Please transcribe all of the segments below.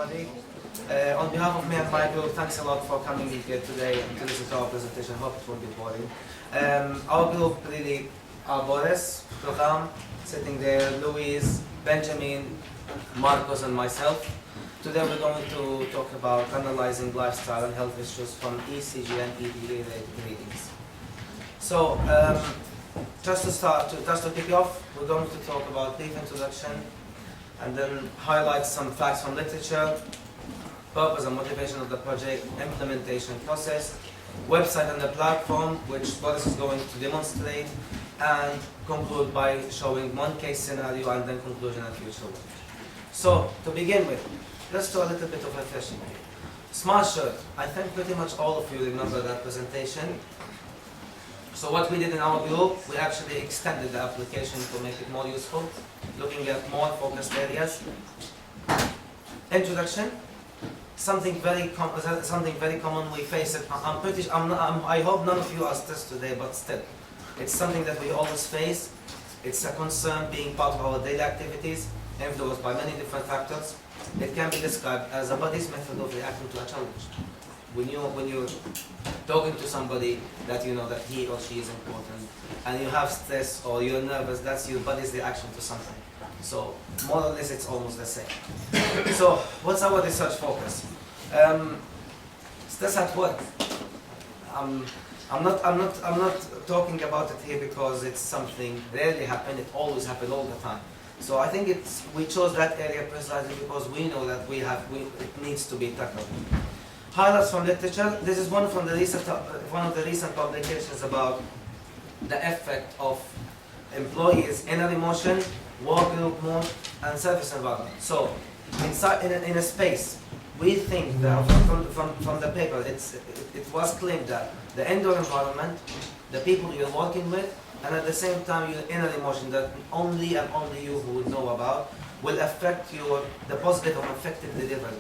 everybody. On behalf of me and my group, thanks a lot for coming here today and to listen to our presentation. Hope it won't be boring. Our group really are Boris, Program, sitting there, Louise, Benjamin, Marcos and myself. Today we're going to talk about analyzing lifestyle and health issues from ECG and ED related readings. So, just to kick off, we're going to talk about brief introduction and then highlight some facts from literature, purpose and motivation of the project, implementation process, website and the platform, which Boris is going to demonstrate, and conclude by showing one case scenario and then conclusion and future work. So, to begin with, let's do a little bit of refreshing. Smartshirt, I think pretty much all of you remember that presentation. So what we did in our group, we actually extended the application to make it more useful, looking at more focused areas. Introduction, something very common we face it. I hope none of you are stressed today, but still, it's something that we always face. It's a concern being part of our daily activities, influenced by many different factors. It can be described as a body's method of reacting to a challenge. When you're talking to somebody that you know that he or she is important, and you have stress or you're nervous, that's your body's reaction to something. So more or less, it's almost the same. So what's our research focus? Stress at work. I'm not talking about it here because it's something rarely happen. It always happens all the time. So I think we chose that area precisely because we know that it needs to be tackled. Highlights from literature. This is one of the recent publications about the effect of employees' inner emotion, work group mood, and service environment. So, in a space, we think that from the paper, it was claimed that the indoor environment, the people you're working with, and at the same time your inner emotion that only and only you who would know about, will affect the positive or effective delivery.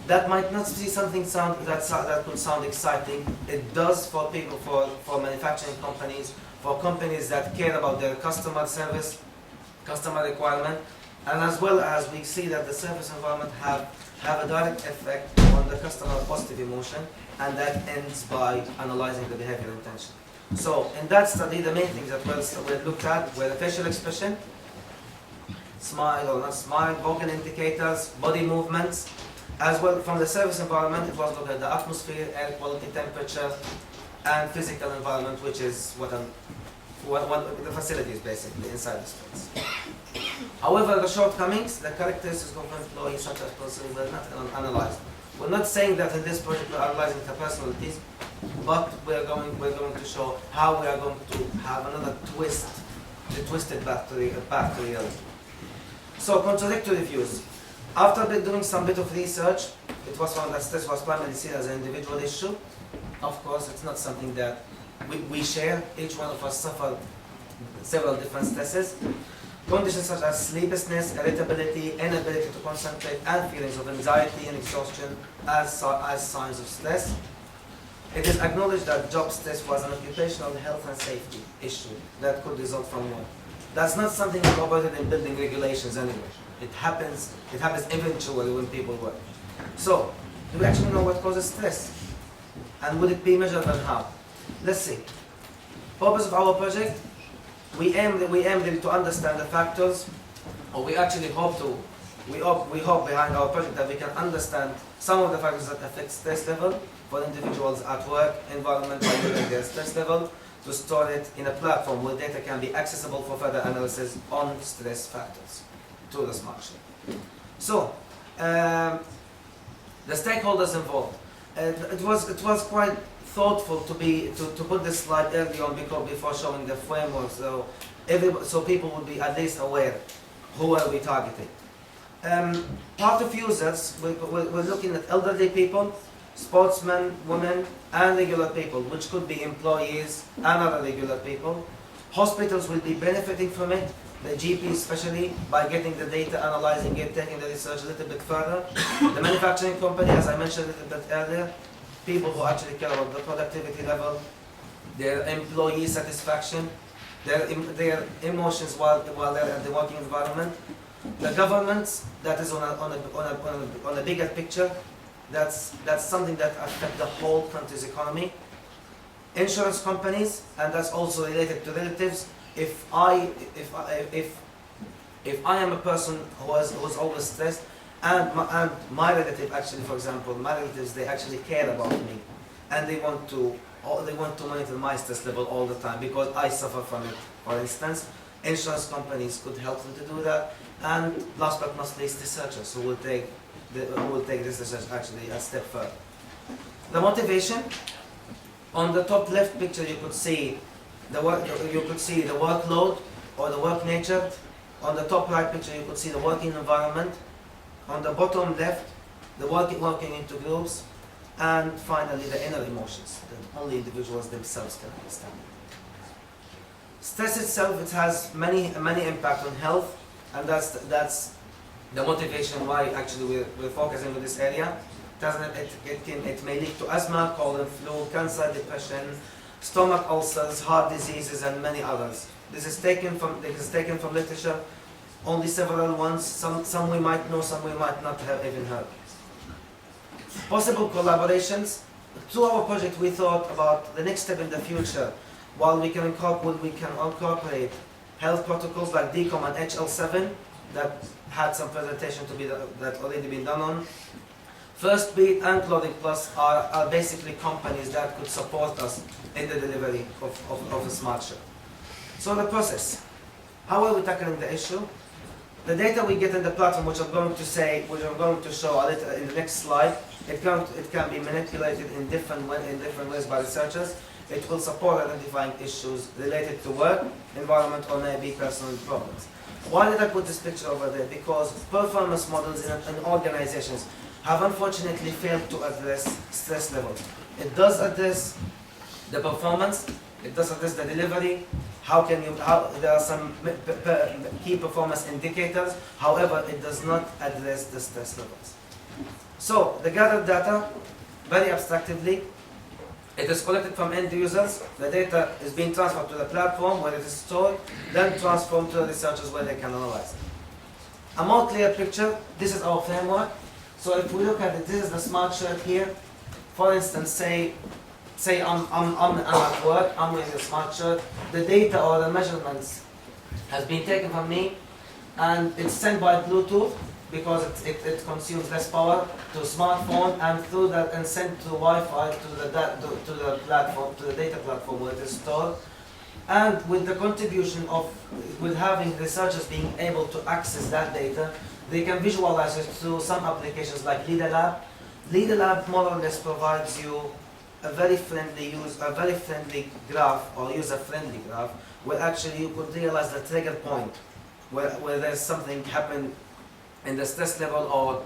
That might not be something that could sound exciting. It does for people, for manufacturing companies, for companies that care about their customer service, customer requirement, and as well as we see that the service environment have a direct effect on the customer positive emotion, and that ends by analyzing the behavioral intention. So in that study, the main things that were looked at were the facial expression, smile or not smile, vocal indicators, body movements. As well, from the service environment, it was looked at the atmosphere, air quality, temperature, and physical environment, which is what the facilities basically inside the space. However, the shortcomings, the characteristics of employees such as personality were not analyzed. We're not saying that in this project we're analyzing the personalities, but we're going to show how we are going to have another twist, the twisted back to reality. So, contradictory views. After doing some bit of research, it was found that stress was primarily seen as an individual issue. Of course, it's not something that we share. Each one of us suffered several different stresses. Conditions such as sleeplessness, irritability, inability to concentrate, and feelings of anxiety and exhaustion as signs of stress. It is acknowledged that job stress was an occupational health and safety issue that could result from work. That's not something incorporated in building regulations anyway. It happens eventually when people work. So, do we actually know what causes stress? And would it be measured and how? Let's see. Purpose of our project, we aim to understand the factors, or we actually hope behind our project that we can understand some of the factors that affect stress level for individuals at work, environment, by using their stress level, to store it in a platform where data can be accessible for further analysis on stress factors to the Smartshirt. So, the stakeholders involved. It was quite thoughtful to put this slide early on before showing the framework, so people would be at least aware who are we targeting. Part of users, we're looking at elderly people, sportsmen, women, and regular people, which could be employees and other regular people. Hospitals will be benefiting from it, the GP especially, by getting the data, analyzing it, taking the research a little bit further. The manufacturing company, as I mentioned a little bit earlier, people who actually care about the productivity level, their employee satisfaction, their emotions while they're in the working environment. The governments, that is on a bigger picture, that's something that affects the whole country's economy. Insurance companies, and that's also related to relatives. If I am a person who's always stressed, and my relative actually, for example, my relatives, they actually care about me, and they want to monitor my stress level all the time because I suffer from it. For instance, insurance companies could help them to do that. And last but not least, researchers who will take this research actually a step further. The motivation. On the top left picture, you could see the workload or the work nature. On the top right picture, you could see the working environment. On the bottom left, the working into groups, and finally the inner emotions that only individuals themselves can understand. Stress itself, it has many impact on health, and that's the motivation why actually we're focusing on this area. It may lead to asthma, cold and flu, cancer, depression, stomach ulcers, heart diseases, and many others. This is taken from literature. Only several ones. Some we might know, some we might not have even heard. Possible collaborations. Through our project, we thought about the next step in the future. While we can incorporate health protocols like DCOM and HL7 that had some presentation that already been done on. First Beat and Clothing Plus are basically companies that could support us in the delivery of a Smartshirt. So the process. How are we tackling the issue? The data we get in the platform, which I'm going to show a little in the next slide, it can be manipulated in different ways by researchers. It will support identifying issues related to work, environment, or maybe personal problems. Why did I put this picture over there? Because performance models in organizations have unfortunately failed to address stress levels. It does address the performance, it does address the delivery, there are some key performance indicators, however, it does not address the stress levels. So, the gathered data, very abstractly, it is collected from end users, the data is being transferred to the platform where it is stored, then transformed to the researchers where they can analyze it. A more clear picture, this is our framework. So if we look at it, this is the Smartshirt here. For instance, say I'm at work, I'm wearing a Smartshirt. The data or the measurements has been taken from me, and it's sent by Bluetooth because it consumes less power to smartphone, and through that and sent to Wi-Fi to the platform, to the data platform where it is stored. And with the contribution with having researchers being able to access that data, they can visualize it through some applications like LeaderLab. LeaderLab more or less provides you a very friendly graph or user-friendly graph where actually you could realize the trigger point where there's something happened in the stress level or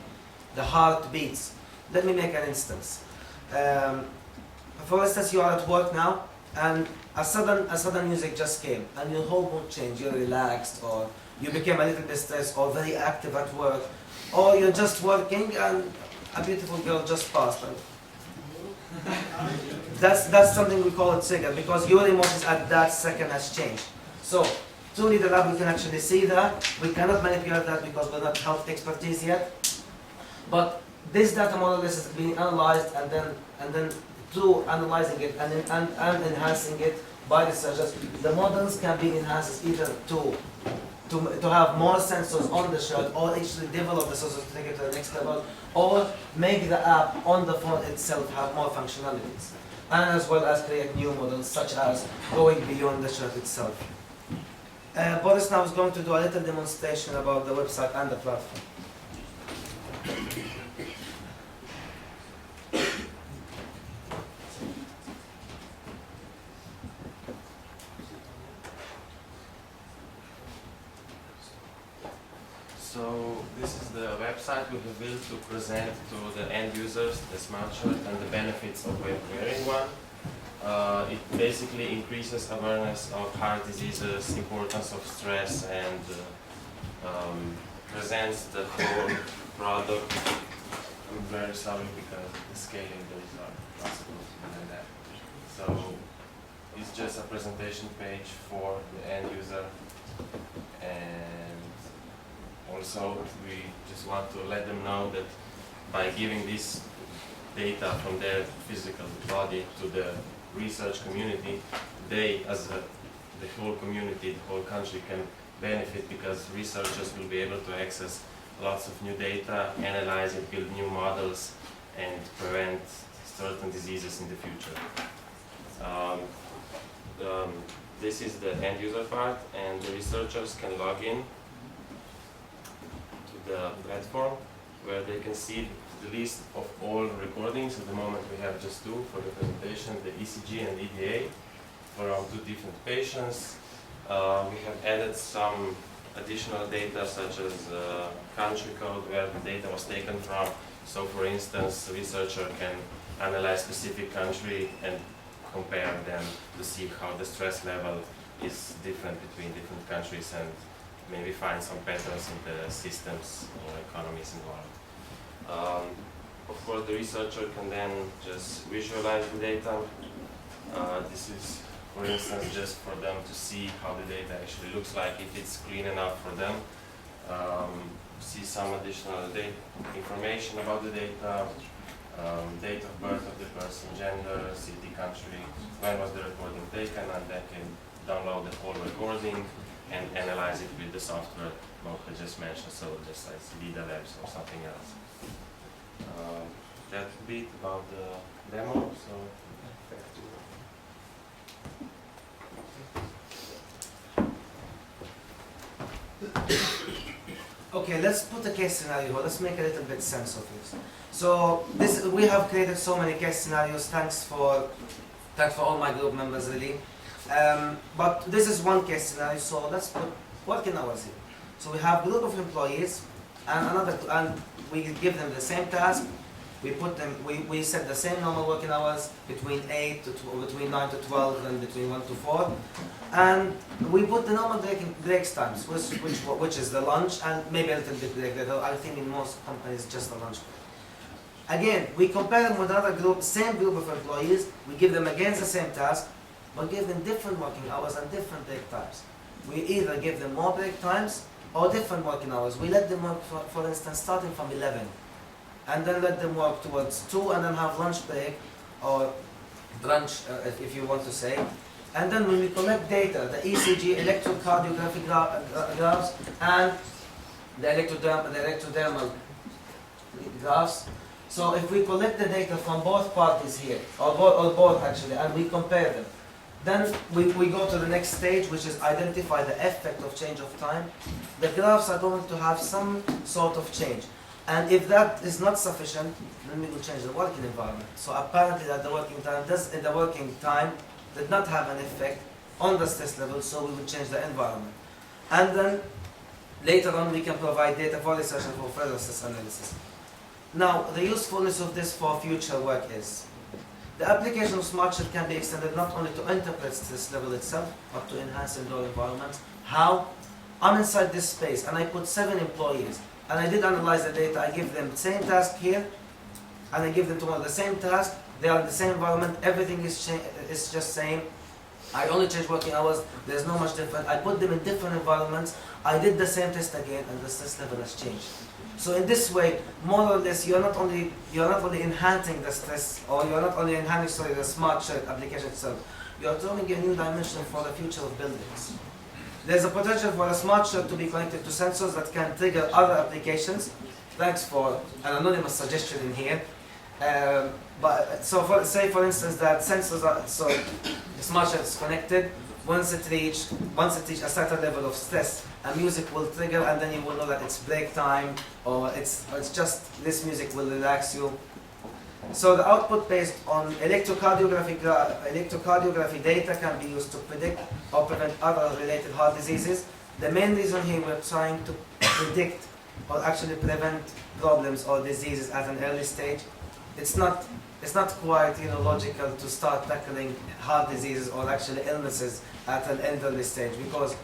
the heart beats. Let me make an instance. For instance, you are at work now and a sudden music just came and your whole mood changed. You're relaxed, or you became a little bit stressed or very active at work, or you're just working and a beautiful girl just passed. That's something we call a trigger because your emotions at that second has changed. So through the lab we can actually see that. We cannot manipulate that because we're not health expertise yet. But this data model is being analyzed, and then through analyzing it and enhancing it by researchers, the models can be enhanced either to have more sensors on the shirt, or actually develop the sensors to take it to the next level, or make the app on the phone itself have more functionalities, and as well as create new models such as going beyond the shirt itself. Boris now is going to do a little demonstration about the website and the platform. So this is the website we have built to present to the end users the Smartshirt and the benefits of wearing one. It basically increases awareness of heart diseases, importance of stress, and presents the whole product. I'm very sorry because the scaling those are not supposed to be like that. So it's just a presentation page for the end user, and Also, we just want to let them know that by giving this data from their physical body to the research community, they, as the whole community, the whole country, can benefit because researchers will be able to access lots of new data, analyze it, build new models, and prevent certain diseases in the future. This is the end user part, and the researchers can log in to the platform where they can see the list of all recordings. At the moment we have just two for the presentation, the ECG and EDA, for around 2 different patients. We have added some additional data such as country code where the data was taken from. So for instance, the researcher can analyze specific country and compare them to see how the stress level is different between different countries and maybe find some patterns in the systems or economies involved. Of course, the researcher can then just visualize the data. This is, for instance, just for them to see how the data actually looks like, if it's clean enough for them. See some additional information about the data, date of birth of the person, gender, city, country, when was the recording taken, and they can download the whole recording and analyze it with the software Mocha just mentioned, so just like Vida Labs or something else. That bit about the demo, so back to Okay, let's put a case scenario. Let's make a little bit sense of this. So we have created so many case scenarios. Thanks for all my group members, really. But this is one case scenario. So let's put working hours here. So we have a group of employees, and we give them the same task. We set the same normal working hours between 9 to 12 and between 1 to 4, and we put the normal breaks times, which is the lunch and maybe a little bit break later. I think in most companies just the lunch break. Again, we compare them with another group, same group of employees. We give them again the same task, but give them different working hours and different break times. We either give them more break times or different working hours. We let them work, for instance, starting from 11. And then let them work towards 2 and then have lunch break or brunch, if you want to say. And then when we collect data, the ECG, electrocardiographic graphs, and the electrodermal graphs. So if we collect the data from both parties here, or both actually, and we compare them, then we go to the next stage, which is identify the effect of change of time. The graphs are going to have some sort of change. And if that is not sufficient, then we will change the working environment. So apparently that the working time did not have an effect on the stress level, so we will change the environment. And then later on we can provide data for research and for further stress analysis. Now, the usefulness of this for future work is the application of Smartshirt can be extended not only to interpret stress level itself, but to enhance indoor environments. How? I'm inside this space and I put 7 employees. And I did analyze the data. I give them the same task here, and I give them tomorrow the same task. They are in the same environment. Everything is just same. I only change working hours. There's no much different. I put them in different environments. I did the same test again, and the stress level has changed. So in this way, more or less, you're not only enhancing the stress, or you're not only enhancing the Smartshirt application itself. You're throwing a new dimension for the future of buildings. There's a potential for a Smartshirt to be connected to sensors that can trigger other applications. Thanks for an anonymous suggestion in here. Say for instance that sensors are, so the Smartshirt is connected. Once it reach a certain level of stress, a music will trigger, and then you will know that it's break time, or it's just this music will relax you. So the output based on electrocardiography data can be used to predict or prevent other related heart diseases. The main reason here we're trying to predict or actually prevent problems or diseases at an early stage. It's not quite logical to start tackling heart diseases or actually illnesses at an elderly stage, because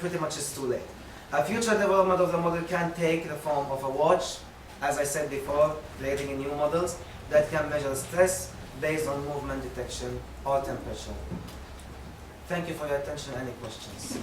pretty much it's too late. A future development of the model can take the form of a watch, as I said before, creating new models that can measure stress based on movement detection or temperature. Thank you for your attention. Any questions?